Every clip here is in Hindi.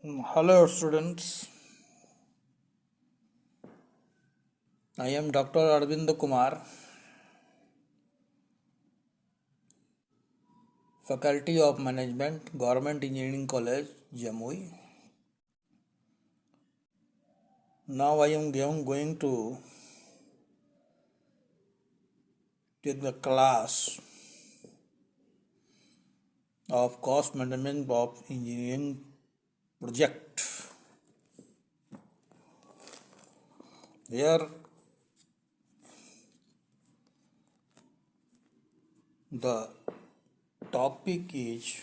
Hello, students. I am Dr. Arvind Kumar, Faculty of Management, Government Engineering College, Jamui. Now I am going to take the class of Cost Management of Engineering project. Here, the topic is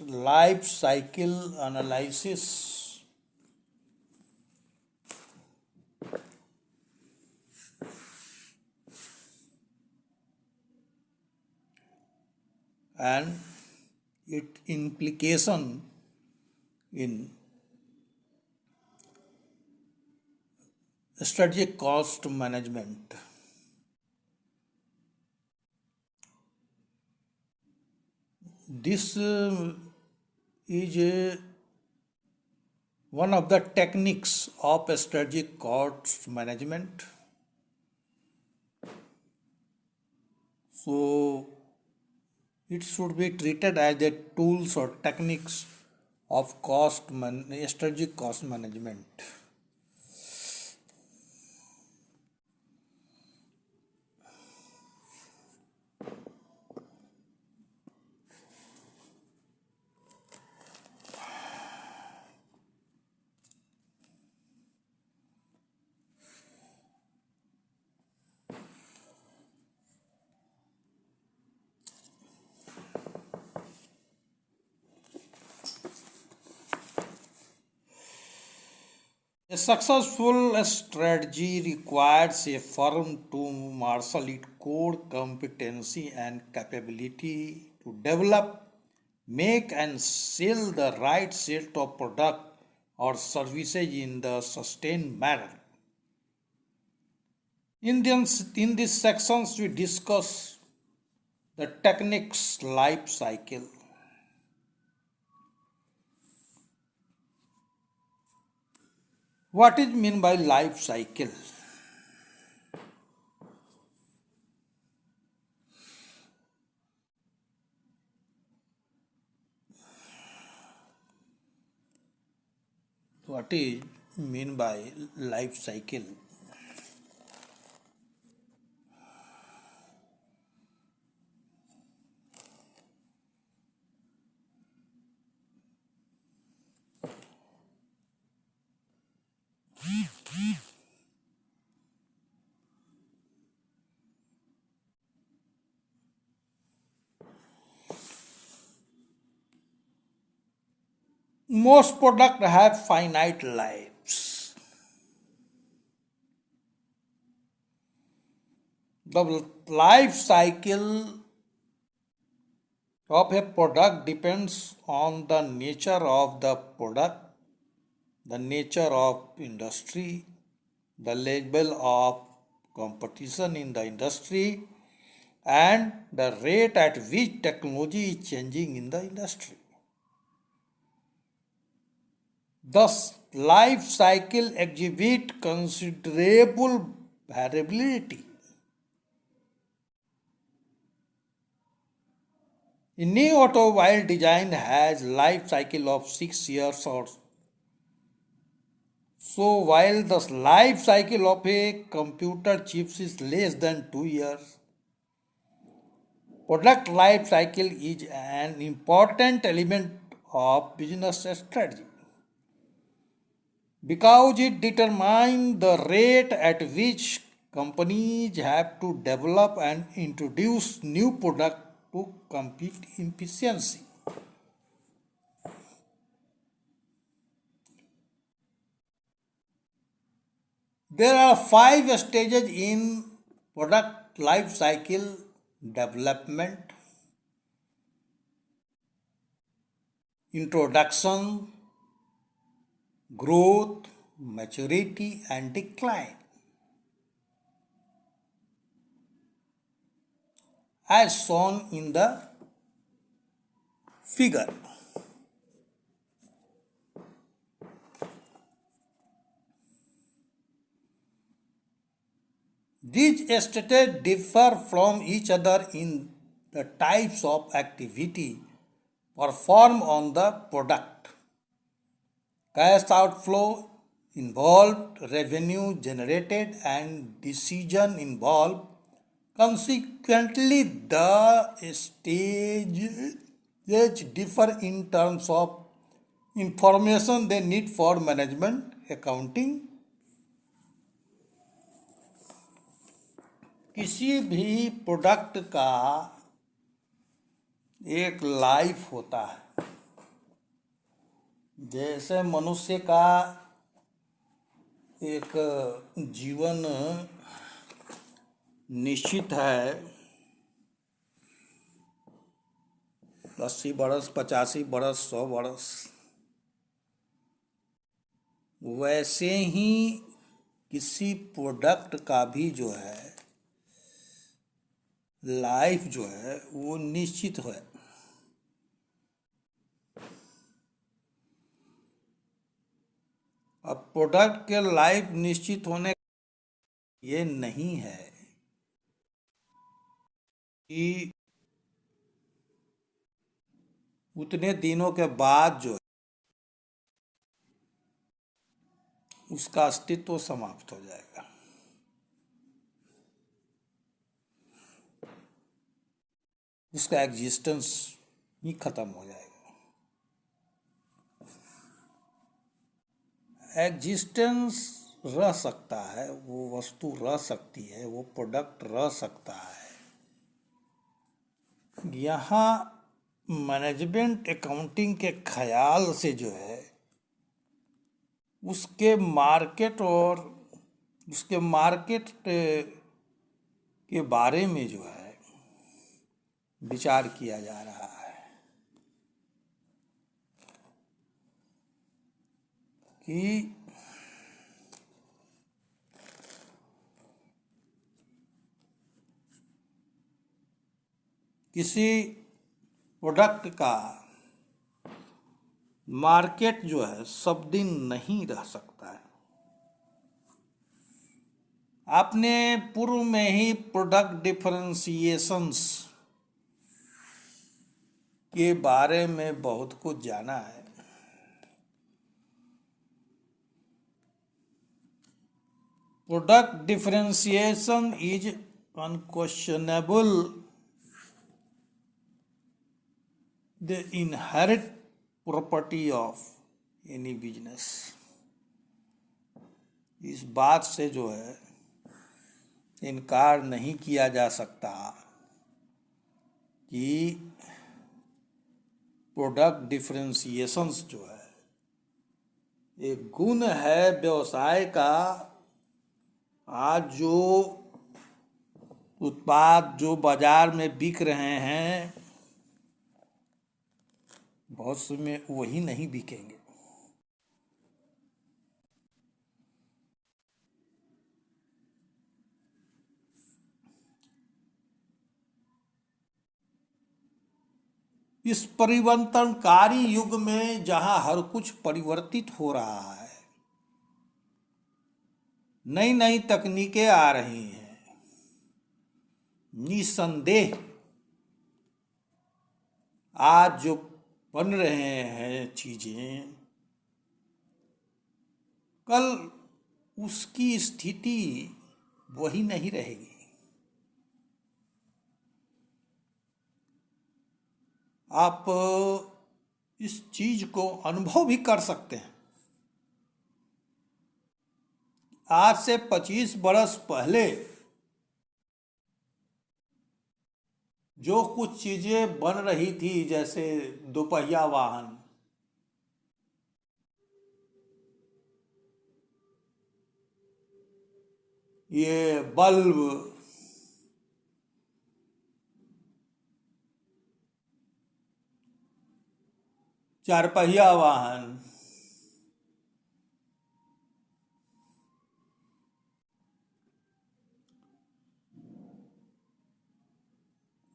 life cycle analysis. And its implication in strategic cost management. This is one of the techniques of strategic cost management. So it should be treated as a tools or techniques of strategic cost management. A successful strategy requires a firm to marshal its core competency and capability to develop, make, and sell the right set of product or services in the sustained manner. In these sections, we discuss the techniques life cycle. What is meant by life cycle? What is mean by life cycle? Most products have finite lives. The life cycle of a product depends on the nature of the product, the nature of industry, the level of competition in the industry, and the rate at which technology is changing in the industry. Thus, life cycle exhibit considerable variability. A new automobile design has life cycle of 6 years or so, while the life cycle of a computer chips is less than 2 years. Product life cycle is an important element of business strategy because it determines the rate at which companies have to develop and introduce new products to compete efficiency. There are 5 stages in product life cycle development: introduction, growth, maturity, and decline. As shown in the figure. These states differ from each other in the types of activity performed on the product. Cash outflow involved, revenue generated, and decision involved. Consequently, the stages differ in terms of information they need for management accounting. किसी भी प्रोडक्ट का एक लाइफ होता है। जैसे मनुष्य का एक जीवन निश्चित है, 80 बरस, 85 बरस, 100 बरस, वैसे ही किसी प्रोडक्ट का भी जो है लाइफ जो है वो निश्चित है। अब प्रोडक्ट के लाइफ निश्चित होने ये नहीं है कि उतने दिनों के बाद जो उसका अस्तित्व समाप्त हो जाएगा। उसका एग्जिस्टेंस ही खत्म हो जाएगा। एग्जिस्टेंस रह सकता है, वो वस्तु रह सकती है, वो प्रोडक्ट रह सकता है। यहाँ मैनेजमेंट अकाउंटिंग के ख्याल से जो है उसके मार्केट के बारे में जो है विचार किया जा रहा है कि किसी प्रोडक्ट का मार्केट जो है सब दिन नहीं रह सकता है। आपने पूर्व में ही प्रोडक्ट डिफरेंशिएशंस के बारे में बहुत कुछ जाना है। Product differentiation is unquestionable the inherit property of any business. इस बात से जो है इनकार नहीं किया जा सकता कि प्रोडक्ट डिफरेंशिएशंस जो है एक गुण है व्यवसाय का। आज जो उत्पाद जो बाजार में बिक रहे हैं बहुत से में वही नहीं बिकेंगे। इस परिवर्तनकारी युग में जहां हर कुछ परिवर्तित हो रहा है, नई नई तकनीकें आ रही हैं, निसंदेह आज जो बन रहे हैं चीजें कल उसकी स्थिति वही नहीं रहेगी। आप इस चीज को अनुभव भी कर सकते हैं। आज से 25 बरस पहले जो कुछ चीजें बन रही थी, जैसे दोपहिया वाहन, ये बल्ब, चारपहिया वाहन,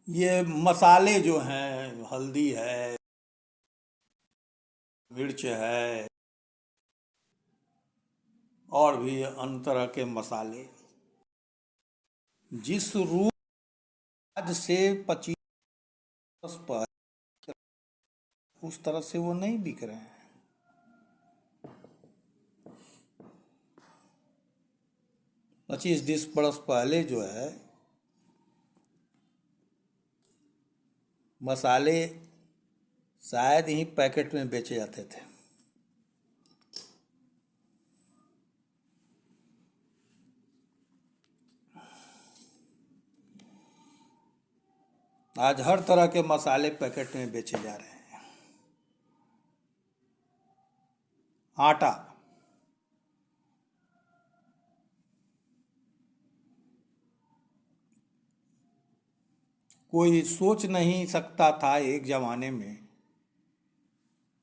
ये मसाले जो हैं, हल्दी है, मिर्च है, और भी अन्य तरह के मसाले जिस रूप आज से 25 पर उस तरह से वो नहीं बिक रहे हैं। 25-30 बरस पहले जो है मसाले शायद ही पैकेट में बेचे जाते थे। आज हर तरह के मसाले पैकेट में बेचे जा रहे हैं। आटा, कोई सोच नहीं सकता था एक जमाने में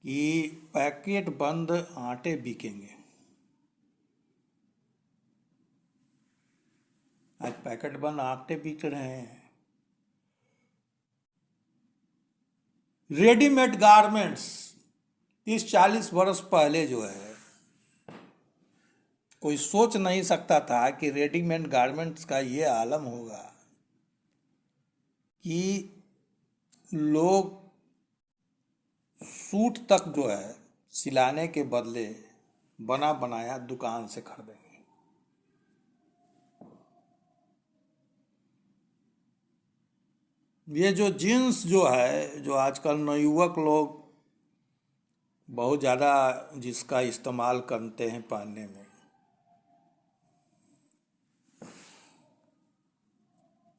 कि पैकेट बंद आटे बिकेंगे। आज पैकेट बंद आटे बिक रहे हैं। रेडीमेड गारमेंट्स 30-40 बरस पहले जो है कोई सोच नहीं सकता था कि रेडीमेड गारमेंट्स का ये आलम होगा कि लोग सूट तक जो है सिलाने के बदले बना बनाया दुकान से खरीदेंगे। ये जो जीन्स जो है, जो आजकल नवयुवक लोग बहुत ज़्यादा जिसका इस्तेमाल करते हैं पहनने में,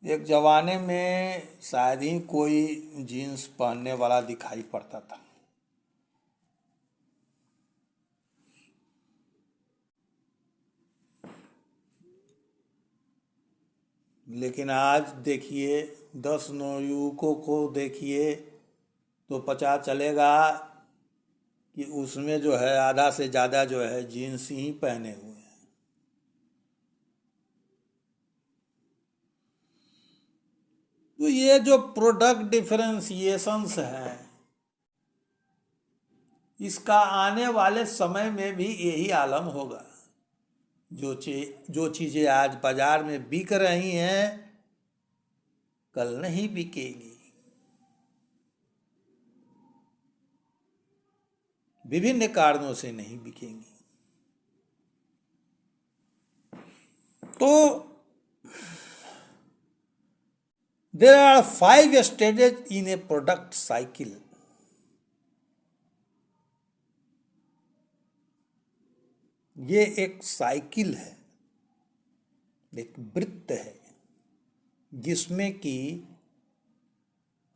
एक जमाने में शायद ही कोई जीन्स पहनने वाला दिखाई पड़ता था। लेकिन आज देखिए 10 नवयुवकों को देखिए तो पता चलेगा कि उसमें जो है आधा से ज़्यादा जो है जीन्स ही पहने हुए हैं। तो ये जो प्रोडक्ट डिफरेंशिएशंस हैं, इसका आने वाले समय में भी यही आलम होगा। जो चीज़ें आज बाजार में बिक रही हैं कल नहीं बिकेगी। विभिन्न कारणों से नहीं बिकेंगी। तो there are 5 stages in a product cycle. ये एक साइकिल है, एक वृत्त है, जिसमें कि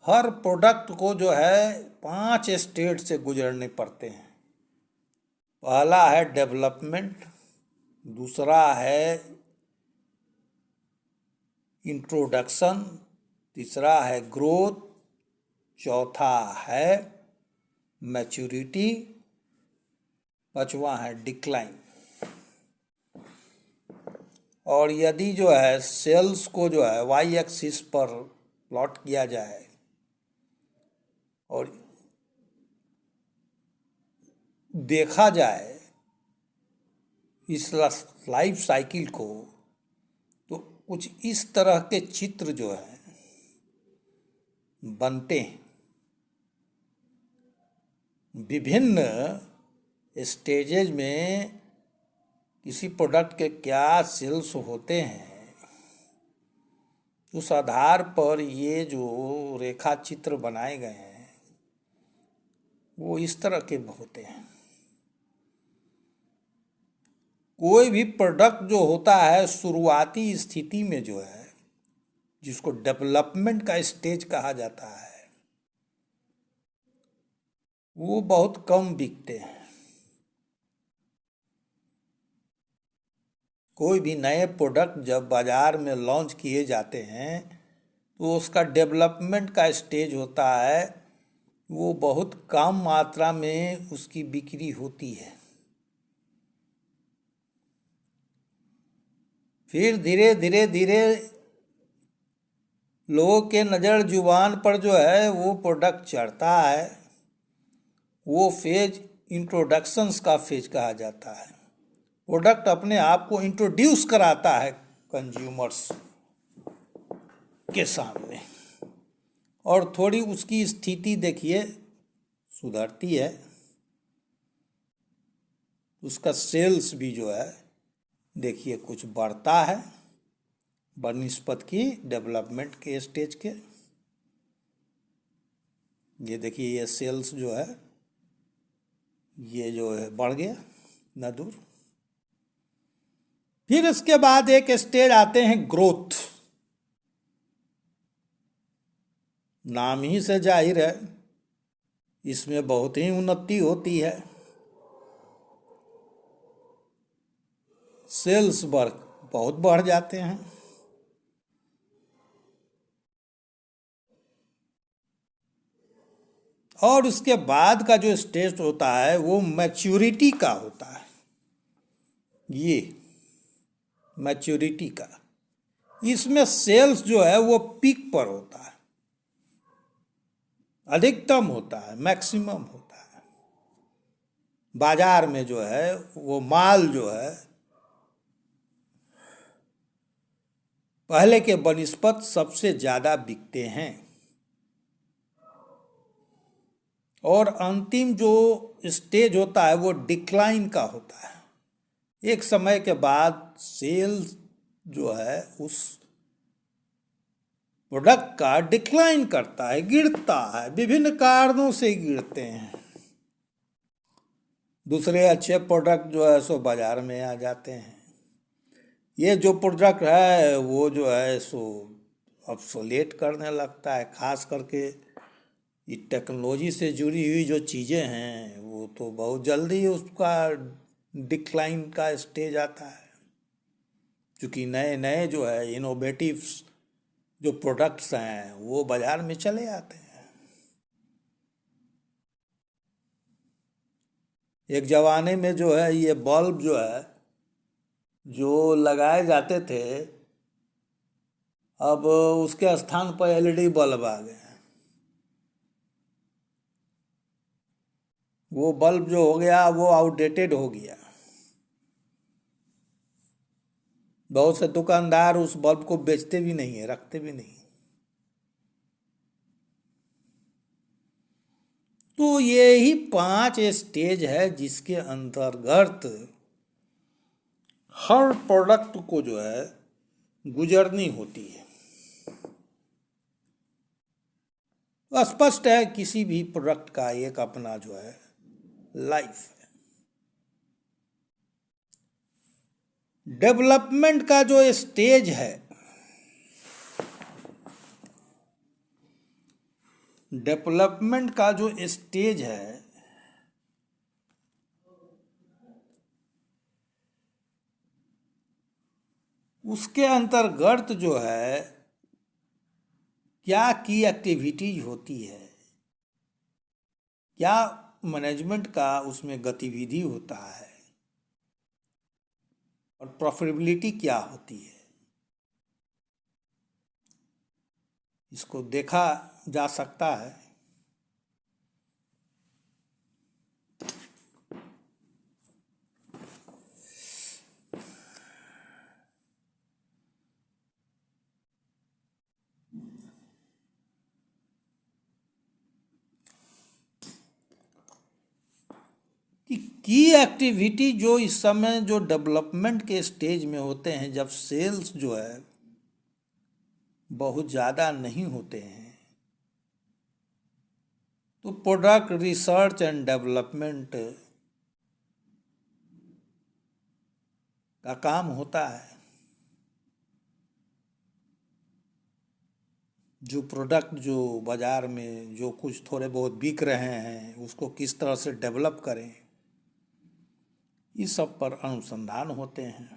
हर प्रोडक्ट को जो है 5 स्टेज से गुजरने पड़ते हैं। पहला है डेवलपमेंट, दूसरा है इंट्रोडक्शन, तीसरा है ग्रोथ, चौथा है मैच्योरिटी, पांचवा है डिक्लाइन। और यदि जो है सेल्स को जो है वाई एक्सिस पर प्लॉट किया जाए और देखा जाए इस लाइफ साइकिल को, तो कुछ इस तरह के चित्र जो है बनते हैं। विभिन्न स्टेजेज में किसी प्रोडक्ट के क्या सेल्स होते हैं, उस आधार पर ये जो रेखा चित्र बनाए गए हैं वो इस तरह के होते हैं। कोई भी प्रोडक्ट जो होता है शुरुआती स्थिति में जो है, जिसको डेवलपमेंट का स्टेज कहा जाता है, वो बहुत कम बिकते हैं। कोई भी नए प्रोडक्ट जब बाजार में लॉन्च किए जाते हैं तो उसका डेवलपमेंट का स्टेज होता है, वो बहुत कम मात्रा में उसकी बिक्री होती है। फिर धीरे धीरे धीरे लोगों के नज़र जुबान पर जो है वो प्रोडक्ट चढ़ता है, वो फेज इंट्रोडक्शंस का फेज कहा जाता है। प्रोडक्ट अपने आप को इंट्रोड्यूस कराता है कंज्यूमर्स के सामने, और थोड़ी उसकी स्थिति देखिए सुधरती है, उसका सेल्स भी जो है देखिए कुछ बढ़ता है बनिस्पत की डेवलपमेंट के स्टेज के। ये देखिए ये सेल्स जो है ये जो है बढ़ गया न दूर। फिर इसके बाद एक स्टेज आते हैं ग्रोथ। नाम ही से जाहिर है इसमें बहुत ही उन्नति होती है, सेल्स बहुत बढ़ जाते हैं। और उसके बाद का जो स्टेज होता है वो मैच्योरिटी का होता है। ये मैच्योरिटी का, इसमें सेल्स जो है वो पीक पर होता है, अधिकतम होता है, मैक्सिमम होता है। बाजार में जो है वो माल जो है पहले के बनिस्पत सबसे ज़्यादा बिकते हैं। और अंतिम जो स्टेज होता है वो डिक्लाइन का होता है। एक समय के बाद सेल्स जो है उस प्रोडक्ट का डिक्लाइन करता है, गिरता है, विभिन्न कारणों से गिरते हैं। दूसरे अच्छे प्रोडक्ट जो है सो बाजार में आ जाते हैं। ये जो प्रोडक्ट है वो जो है सो ऑब्सोलेट करने लगता है, खास करके ये टेक्नोलॉजी से जुड़ी हुई जो चीज़ें हैं वो तो बहुत जल्दी उसका डिक्लाइन का स्टेज आता है, क्योंकि नए नए जो है इनोवेटिव जो प्रोडक्ट्स हैं वो बाजार में चले आते हैं। एक ज़माने में जो है ये बल्ब जो है जो लगाए जाते थे, अब उसके स्थान पर एलईडी बल्ब आ गए हैं। वो बल्ब जो हो गया वो आउटडेटेड हो गया। बहुत से दुकानदार उस बल्ब को बेचते भी नहीं है, रखते भी नहीं। तो ये ही 5 स्टेज है जिसके अंतर्गत हर प्रोडक्ट को जो है गुजरनी होती है। स्पष्ट है किसी भी प्रोडक्ट का एक अपना जो है लाइफ है। डेवलपमेंट का जो स्टेज है, डेवलपमेंट का जो स्टेज है उसके अंतर्गत जो है क्या की एक्टिविटीज होती है, क्या मैनेजमेंट का उसमें गतिविधि होता है, और प्रॉफिटेबिलिटी क्या होती है, इसको देखा जा सकता है। कि की एक्टिविटी जो इस समय जो डेवलपमेंट के स्टेज में होते हैं, जब सेल्स जो है बहुत ज़्यादा नहीं होते हैं, तो प्रोडक्ट रिसर्च एंड डेवलपमेंट का काम होता है। जो प्रोडक्ट जो बाज़ार में जो कुछ थोड़े बहुत बिक रहे हैं उसको किस तरह से डेवलप करें, इस सब पर अनुसंधान होते हैं।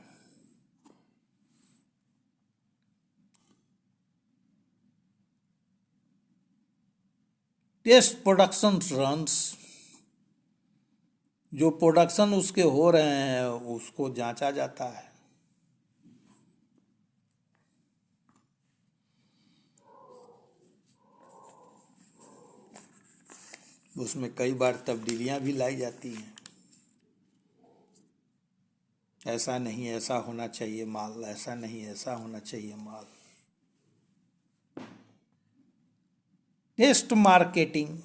टेस्ट प्रोडक्शन रन्स, जो प्रोडक्शन उसके हो रहे हैं उसको जांचा जाता है। उसमें कई बार तब्दीलियां भी लाई जाती हैं। ऐसा नहीं ऐसा होना चाहिए माल, ऐसा नहीं ऐसा होना चाहिए माल। टेस्ट मार्केटिंग,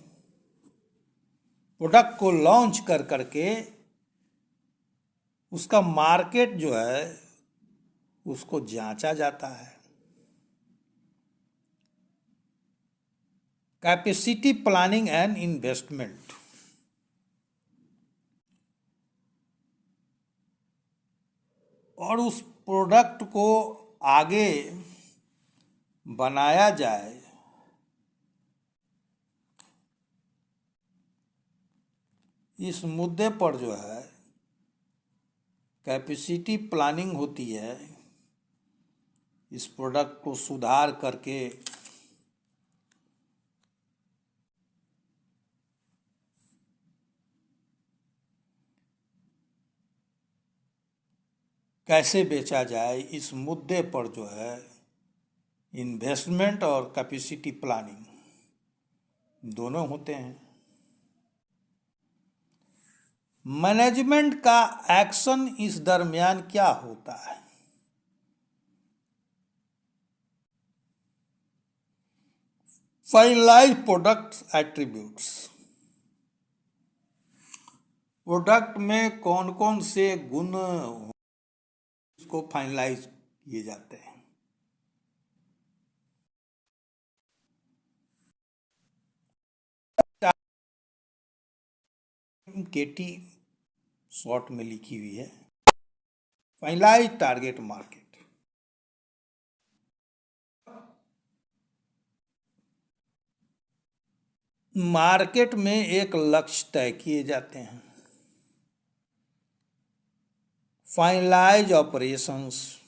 प्रोडक्ट को लॉन्च कर करके उसका मार्केट जो है उसको जांचा जाता है। कैपेसिटी प्लानिंग एंड इन्वेस्टमेंट, और उस प्रोडक्ट को आगे बनाया जाए, इस मुद्दे पर जो है कैपेसिटी प्लानिंग होती है। इस प्रोडक्ट को सुधार करके कैसे बेचा जाए, इस मुद्दे पर जो है इन्वेस्टमेंट और कैपेसिटी प्लानिंग दोनों होते हैं। मैनेजमेंट का एक्शन इस दरमियान क्या होता है? फाइनलाइज प्रोडक्ट एट्रीब्यूट्स, प्रोडक्ट में कौन कौन से गुण उसको फाइनलाइज किए जाते हैं। केटी शॉर्ट में लिखी हुई है, फाइनलाइज टारगेट मार्केट। मार्केट में एक लक्ष्य तय किए जाते हैं। फाइनलाइज ऑपरेशंस,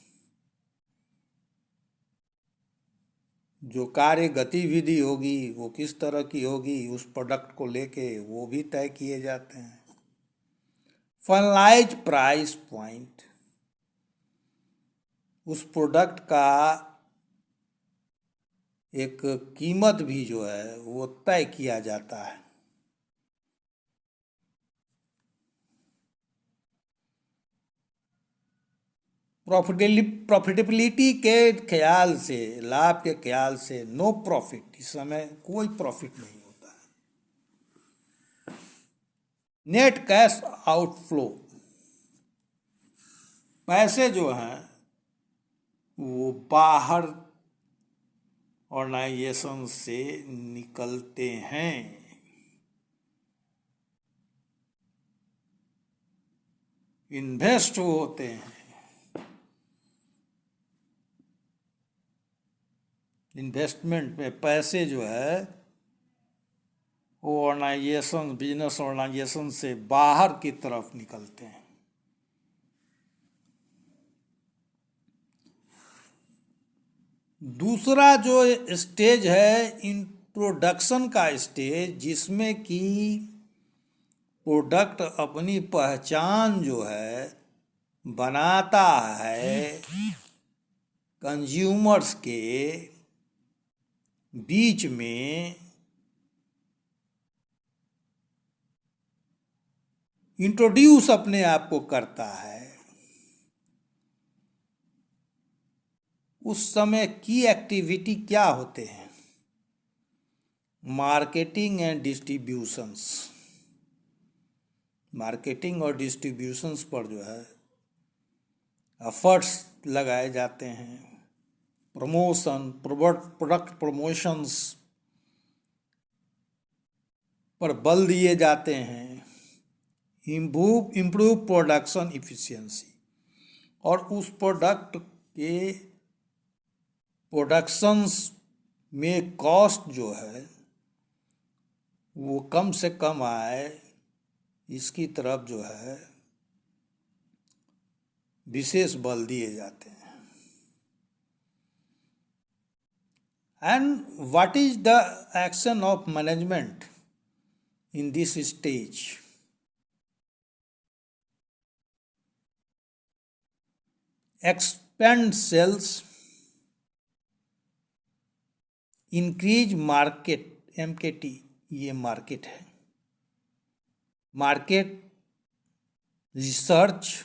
जो कार्य गतिविधि होगी वो किस तरह की होगी, उस प्रोडक्ट को लेके वो भी तय किए जाते हैं। फाइनलाइज प्राइस पॉइंट, उस प्रोडक्ट का एक कीमत भी जो है वो तय किया जाता है। प्रॉफिटेबिलिटी के ख्याल से, लाभ के ख्याल से, नो प्रॉफिट, इस समय कोई प्रॉफिट नहीं होता है। नेट कैश आउटफ्लो, पैसे जो हैं वो बाहर ऑर्गेनाइजेशन से निकलते हैं। इन्वेस्ट होते हैं। इन्वेस्टमेंट में पैसे जो है वो ऑर्गेनाइजेशन, बिजनेस ऑर्गेनाइजेशन से बाहर की तरफ निकलते हैं। दूसरा जो स्टेज है इंट्रोडक्शन का स्टेज, जिसमें कि प्रोडक्ट अपनी पहचान जो है बनाता है कंज्यूमर्स के बीच में, इंट्रोड्यूस अपने आप को करता है। उस समय की एक्टिविटी क्या होते हैं? मार्केटिंग एंड डिस्ट्रीब्यूशंस, मार्केटिंग और डिस्ट्रीब्यूशंस पर जो है एफर्ट्स लगाए जाते हैं। प्रमोशन, प्रोडक्ट प्रमोशंस पर बल दिए जाते हैं। इम्प्रूव प्रोडक्शन इफिशिएंसी, और उस प्रोडक्ट के प्रोडक्शंस में कॉस्ट जो है वो कम से कम आए, इसकी तरफ जो है विशेष बल दिए जाते हैं। And what is the action of management in this stage? Expand sales, increase market, MKT ये मार्केट है, market research,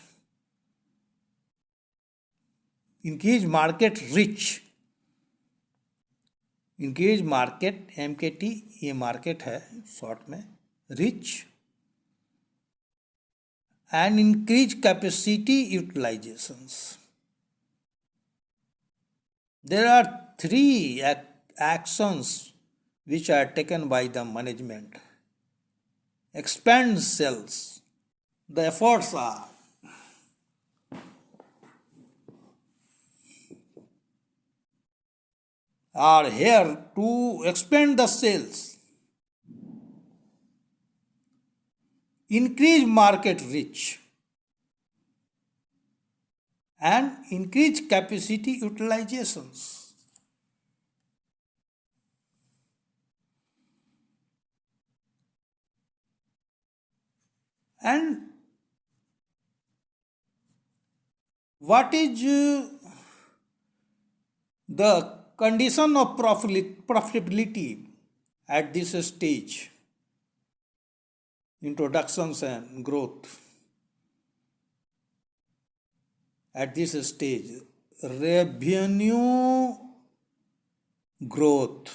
increase market reach, increase market MKT, ये market है short में, reach and increase capacity utilizations. There are three actions which are taken by the management. Expand sales. The efforts are here to expand the sales, increase market reach, and increase capacity utilizations. And what is the condition of profitability at this stage? Introductions and growth. At this stage, revenue growth,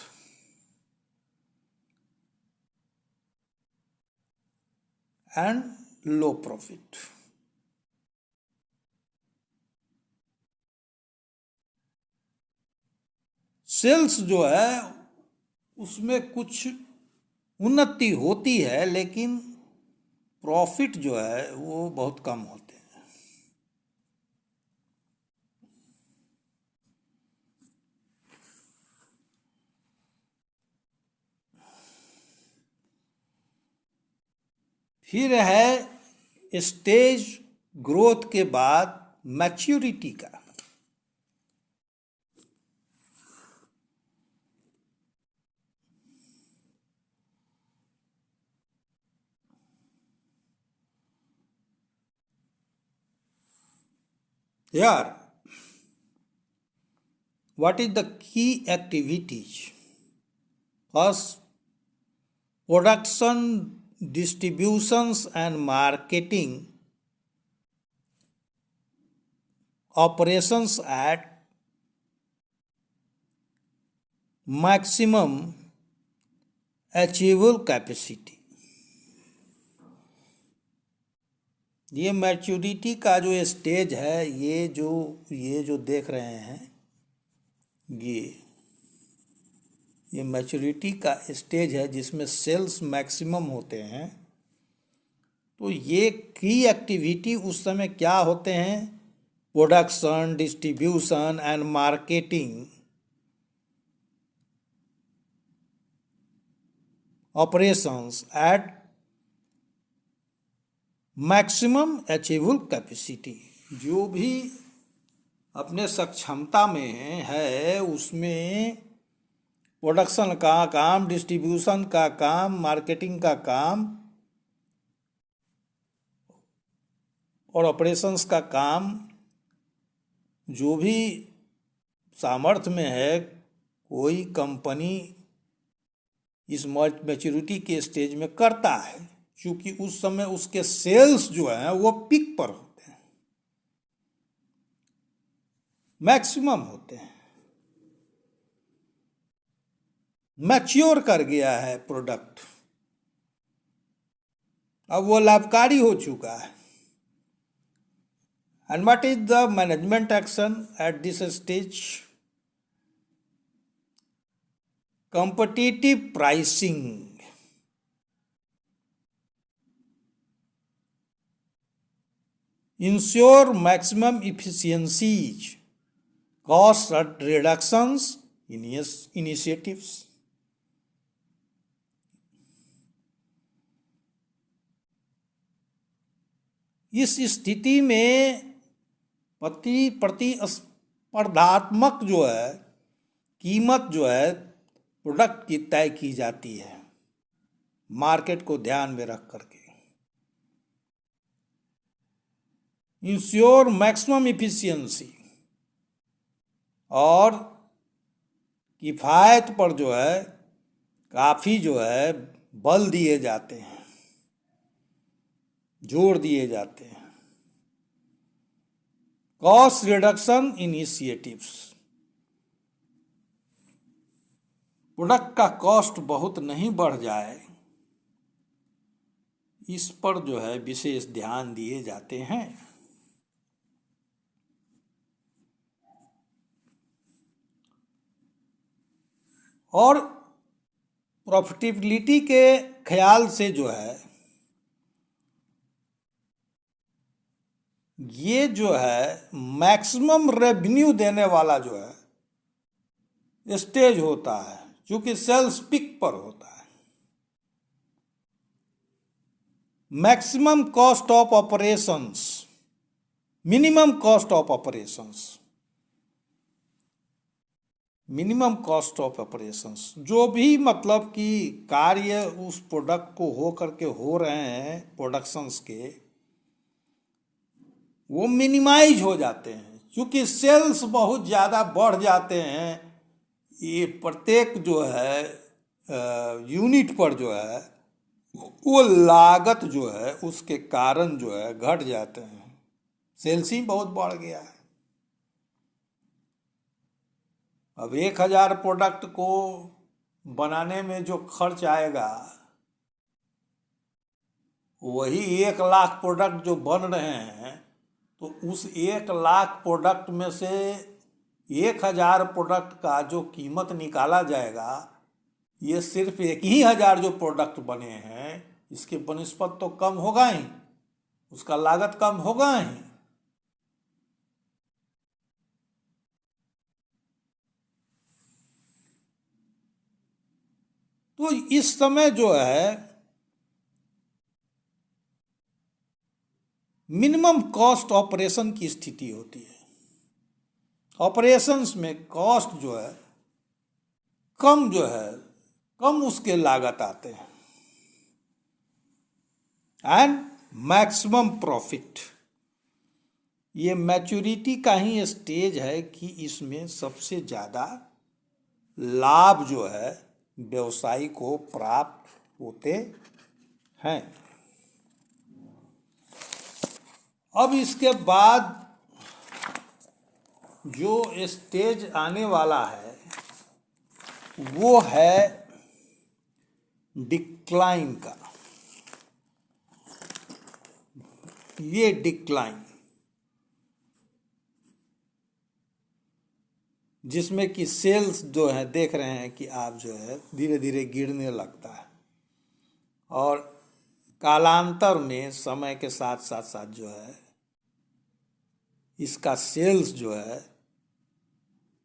and low profit. Sales जो है उसमें कुछ उन्नति होती है, लेकिन प्रॉफिट जो है वो बहुत कम होते हैं। फिर है स्टेज ग्रोथ के बाद मैच्योरिटी का। Here, what is the key activities? First, production, distributions and marketing operations at maximum achievable capacity. ये मैच्योरिटी का जो स्टेज है, ये जो देख रहे हैं, ये मैच्योरिटी का स्टेज है जिसमें सेल्स मैक्सिमम होते हैं। तो ये की एक्टिविटी उस समय क्या होते हैं? Production, distribution and marketing operations at maximum achievable capacity. जो भी अपने सक्षमता में है उसमें प्रोडक्शन का काम, डिस्ट्रीब्यूशन का काम, मार्केटिंग का काम और ऑपरेशंस का काम जो भी सामर्थ्य में है, कोई कंपनी इस मैच्योरिटी के स्टेज में करता है, क्योंकि उस समय उसके सेल्स जो हैं वो पीक पर होते हैं, मैक्सिमम होते हैं, मैच्योर कर गया है प्रोडक्ट, अब वो लाभकारी हो चुका है। And what is the management action at this stage? Competitive pricing. Ensure maximum efficiencies, cost reductions initiatives. इस स्थिति में प्रतिस्पर्धात्मक जो है कीमत जो है प्रोडक्ट की तय की जाती है, मार्केट को ध्यान में रख करके। इंश्योर मैक्सिमम इफिशियंसी, और किफ़ायत पर जो है काफ़ी जो है बल दिए जाते हैं। जोड़ दिए जाते हैं। कॉस्ट रिडक्शन इनिशिएटिव्स, प्रोडक्ट का कॉस्ट बहुत नहीं बढ़ जाए, इस पर जो है विशेष ध्यान दिए जाते हैं। और प्रॉफिटेबिलिटी के ख्याल से जो है ये जो है मैक्सिमम रेवेन्यू देने वाला जो है स्टेज होता है, क्योंकि सेल्स पिक पर होता है। Maximum cost of operations, minimum cost of operations, minimum cost of operations, जो भी मतलब कि कार्य उस प्रोडक्ट को हो करके हो रहे हैं प्रोडक्शंस के, वो मिनिमाइज हो जाते हैं, क्योंकि सेल्स बहुत ज़्यादा बढ़ जाते हैं। ये प्रत्येक जो है यूनिट पर जो है वो लागत जो है उसके कारण जो है घट जाते हैं। सेल्स ही बहुत बढ़ गया है। अब 1000 प्रोडक्ट को बनाने में जो खर्च आएगा, वही 1 लाख प्रोडक्ट जो बन रहे हैं, तो उस 1 लाख प्रोडक्ट में से 1000 प्रोडक्ट का जो कीमत निकाला जाएगा, ये सिर्फ 1000 जो प्रोडक्ट बने हैं इसके बनिस्पत तो कम होगा ही, उसका लागत कम होगा ही। तो इस समय जो है मिनिमम कॉस्ट ऑपरेशन की स्थिति होती है। ऑपरेशंस में कॉस्ट जो है कम उसके लागत आते हैं। एंड मैक्सिमम प्रॉफिट, ये मैच्योरिटी का ही स्टेज है कि इसमें सबसे ज़्यादा लाभ जो है व्यवसायी को प्राप्त होते हैं। अब इसके बाद जो स्टेज आने वाला है वो है डिक्लाइन का। ये डिक्लाइन, जिसमें कि सेल्स जो है देख रहे हैं कि आप जो है धीरे धीरे गिरने लगता है, और कालांतर में समय के साथ साथ साथ जो है इसका सेल्स जो है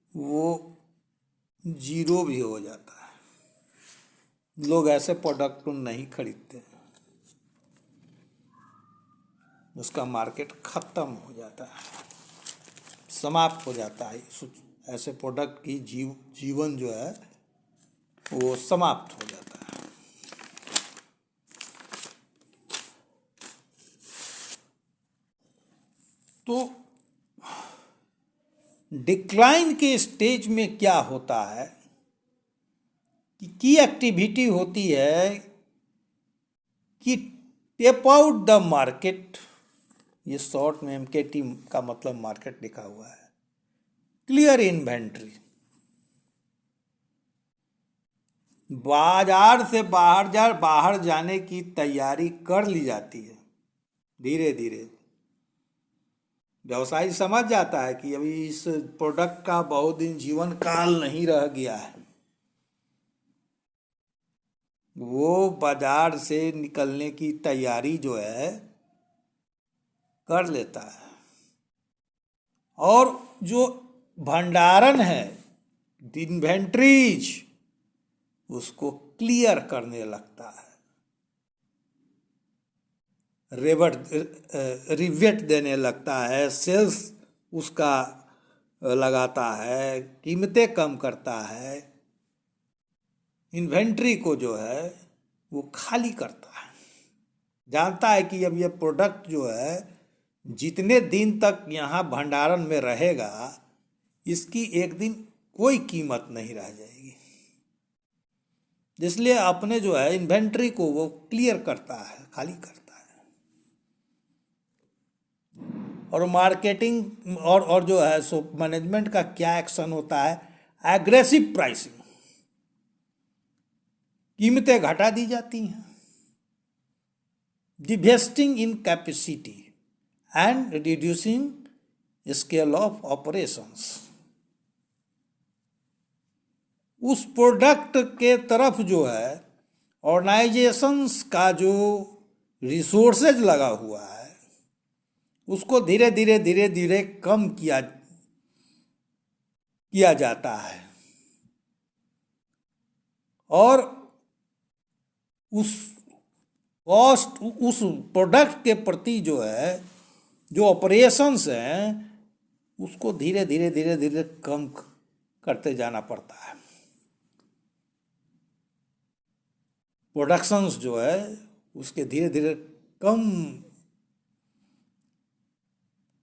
वो जीरो भी हो जाता है। लोग ऐसे प्रोडक्ट को नहीं खरीदते, उसका मार्केट खत्म हो जाता है, समाप्त हो जाता है। ऐसे प्रोडक्ट की जीवन जो है वो समाप्त हो जाता है। तो डिक्लाइन के स्टेज में क्या होता है कि की एक्टिविटी होती है कि टेप आउट द मार्केट, ये शॉर्ट में MKT का मतलब मार्केट लिखा हुआ है, क्लियर इन्वेंट्री, बाजार से बाहर जाने की तैयारी कर ली जाती है। धीरे धीरे व्यवसायी समझ जाता है कि अभी इस प्रोडक्ट का बहुत दिन जीवन काल नहीं रह गया है, वो बाजार से निकलने की तैयारी जो है कर लेता है, और जो भंडारण है इन्वेंट्रीज उसको क्लियर करने लगता है, रिवेट देने लगता है, सेल्स उसका लगाता है, कीमतें कम करता है, इन्वेंट्री को जो है वो खाली करता है। जानता है कि अब ये प्रोडक्ट जो है जितने दिन तक यहाँ भंडारण में रहेगा इसकी एक दिन कोई कीमत नहीं रह जाएगी, इसलिए अपने जो है इन्वेंट्री को वो क्लियर करता है, खाली करता है। और मार्केटिंग और जो है सो मैनेजमेंट का क्या एक्शन होता है, एग्रेसिव प्राइसिंग, कीमतें घटा दी जाती हैं, divesting in capacity and reducing scale of operations. उस प्रोडक्ट के तरफ जो है ऑर्गेनाइजेशंस का जो रिसोर्सेज लगा हुआ है उसको धीरे धीरे कम किया जाता है, और उस कॉस्ट, उस प्रोडक्ट के प्रति जो है जो ऑपरेशंस हैं उसको धीरे धीरे कम करते जाना पड़ता है। प्रोडक्शंस जो है उसके धीरे धीरे कम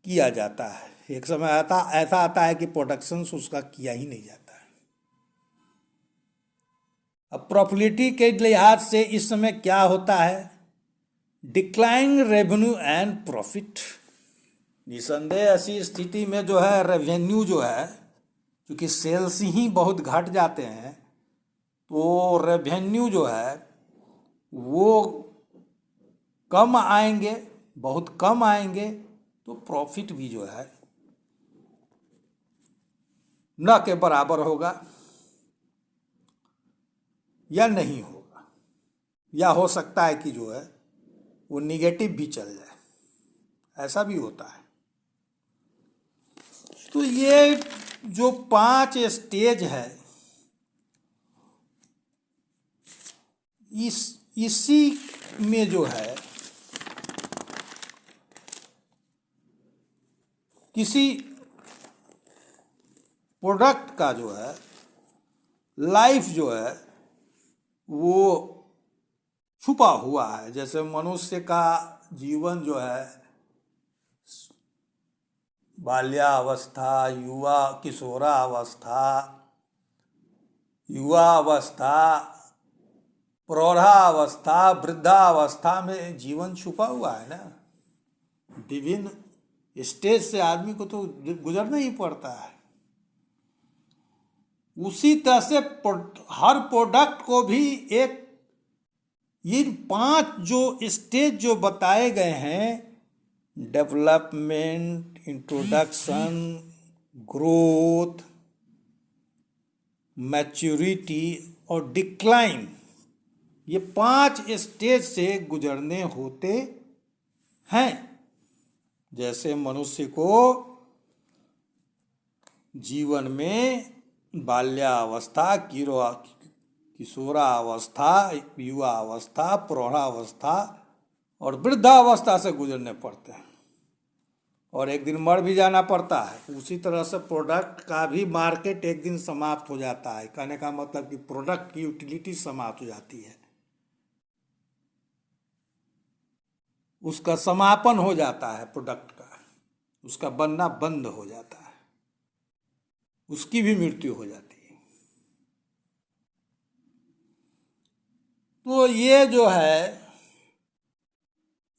किया जाता है। एक समय ऐसा आता है कि प्रोडक्शंस उसका किया ही नहीं जाता है। अब प्रॉफिलिटी के लिहाज से इस समय क्या होता है, डिक्लाइन रेवेन्यू एंड प्रॉफिट। निसंदेह ऐसी स्थिति में जो है रेवेन्यू जो है, क्योंकि सेल्स ही बहुत घट जाते हैं, तो रेवेन्यू जो है वो कम आएंगे, बहुत कम आएंगे, तो प्रॉफिट भी जो है न के बराबर होगा या नहीं होगा, या हो सकता है कि जो है वो निगेटिव भी चल जाए, ऐसा भी होता है। तो ये जो 5 स्टेज है, इसी में जो है किसी प्रोडक्ट का जो है लाइफ जो है वो छुपा हुआ है। जैसे मनुष्य का जीवन जो है बाल्यावस्था, किशोरावस्था, युवावस्था, प्रौढ़ावस्था, वृद्धावस्था में जीवन छुपा हुआ है ना। विभिन्न स्टेज से आदमी को तो गुजरना ही पड़ता है। उसी तरह से हर प्रोडक्ट को भी एक इन 5 जो स्टेज जो बताए गए हैं, डेवलपमेंट, इंट्रोडक्शन, ग्रोथ, मैच्योरिटी और डिक्लाइन, ये 5 स्टेज से गुजरने होते हैं। जैसे मनुष्य को जीवन में बाल्यावस्था, किशोरावस्था, युवावस्था, प्रौढ़ावस्था और वृद्धावस्था से गुजरने पड़ते हैं, और एक दिन मर भी जाना पड़ता है। उसी तरह से प्रोडक्ट का भी मार्केट एक दिन समाप्त हो जाता है। कहने का मतलब कि प्रोडक्ट की यूटिलिटी समाप्त हो जाती है, उसका समापन हो जाता है, प्रोडक्ट का उसका बनना बंद हो जाता है, उसकी भी मृत्यु हो जाती है। तो ये जो है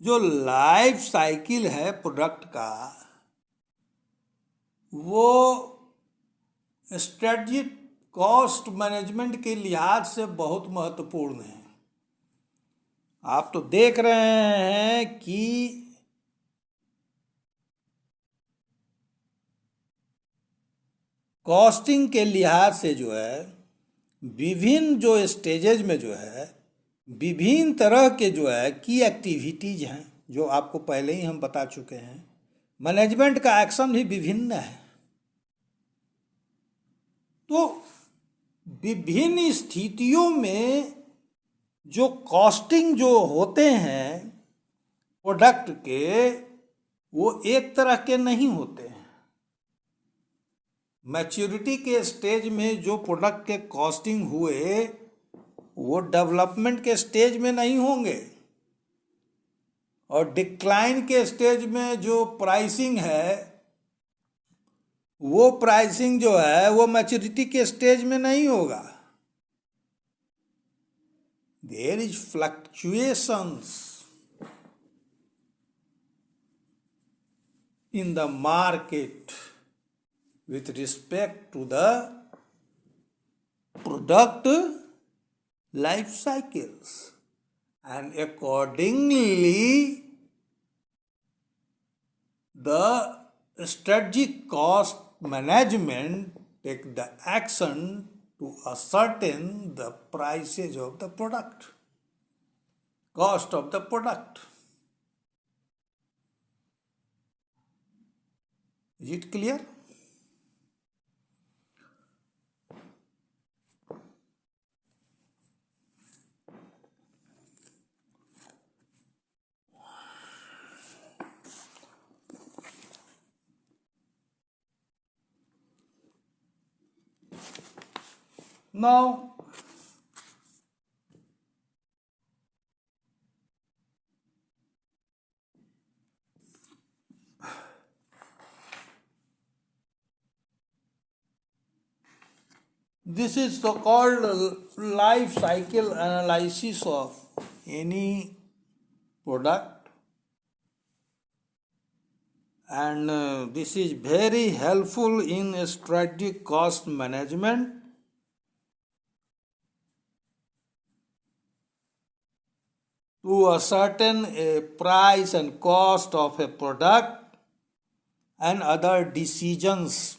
जो लाइफ साइकिल है प्रोडक्ट का, वो स्ट्रेटजिक कॉस्ट मैनेजमेंट के लिहाज से बहुत महत्वपूर्ण है। आप तो देख रहे हैं कि कॉस्टिंग के लिहाज से जो है विभिन्न जो स्टेजेज में जो है विभिन्न तरह के जो है की एक्टिविटीज हैं, जो आपको पहले ही हम बता चुके हैं। मैनेजमेंट का एक्शन भी विभिन्न है। तो विभिन्न स्थितियों में जो कॉस्टिंग जो होते हैं प्रोडक्ट के, वो एक तरह के नहीं होते हैं। मैच्योरिटी के स्टेज में जो प्रोडक्ट के कॉस्टिंग हुए वो डेवलपमेंट के स्टेज में नहीं होंगे, और डिक्लाइन के स्टेज में जो प्राइसिंग है वो प्राइसिंग जो है वो मैच्योरिटी के स्टेज में नहीं होगा। There is fluctuations. in the market with respect to the product life cycles, and accordingly the strategic cost management take the action to ascertain the prices of the product, cost of the product. Is it clear? Now, this is the called life cycle analysis of any product, and this is very helpful in strategic cost management to ascertain a price and cost of a product and other decisions.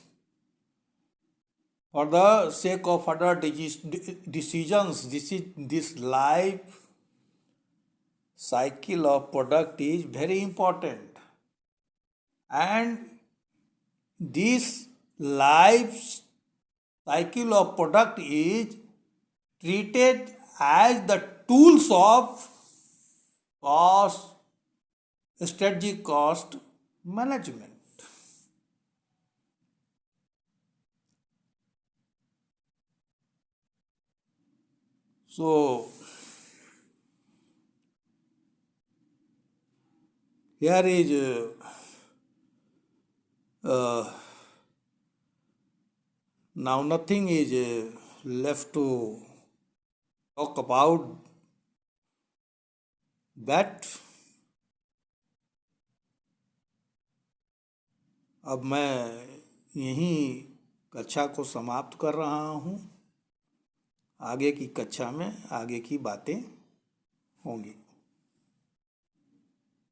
For the sake of other decisions, this life cycle of product is very important, and this life cycle of product is treated as the tools of cost, strategic cost management. So, here is now nothing is left to talk about that. अब मैं यहीं कक्षा को समाप्त कर रहा हूँ। आगे की कक्षा में आगे की बातें होंगी।